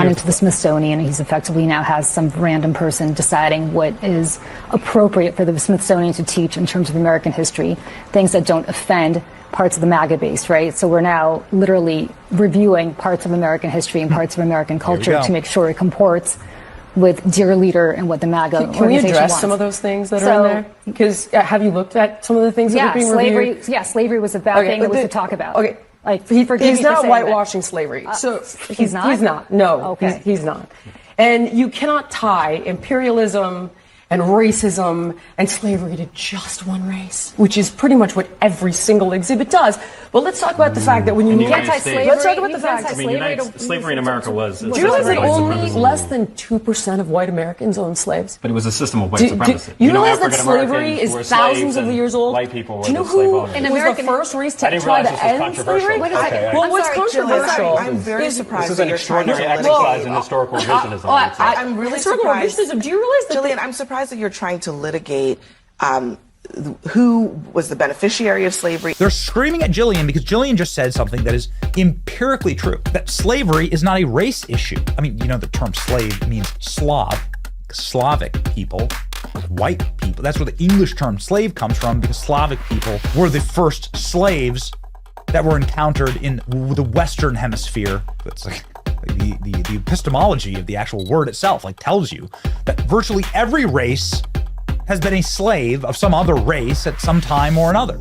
went into the Smithsonian, and he's effectively now has some random person deciding what is appropriate for the Smithsonian to teach in terms of American history, things that don't offend parts of the MAGA base, right? So we're now literally reviewing parts of American history and parts of American culture to make sure it comports with Dear Leader and what the MAGA Can we address wants. some of those things that are in there? Because have you looked at some of the things that are being reviewed? Yeah, slavery was a bad thing that we could talk about. Okay. Like, he's not whitewashing slavery. So he's not? He's not. No, okay. he's not. And you cannot tie imperialism and racism and slavery to just one race, which is pretty much what every single exhibit does. But let's talk about the fact that when you look at slavery, let's talk about the fact. Slavery in America was. Do you realize that only less than 2% of white Americans owned slaves? But it was a system of white supremacy. You realize that slavery is thousands of years old? White people were Do you know the slave who owners. was the first race to try to end slavery? Well, what's controversial? I'm very surprised. This is an extraordinary exercise in historical revisionism. I'm really surprised. Do you realize that? Jillian, I'm surprised that you're trying to litigate who was the beneficiary of slavery. They're screaming at Jillian because Jillian just said something that is empirically true, that slavery is not a race issue. I mean, you know, the term slave means Slavic people, white people. That's where the English term slave comes from, because Slavic people were the first slaves that were encountered in the Western Hemisphere. That's like the epistemology of the actual word itself tells you that virtually every race has been a slave of some other race at some time or another.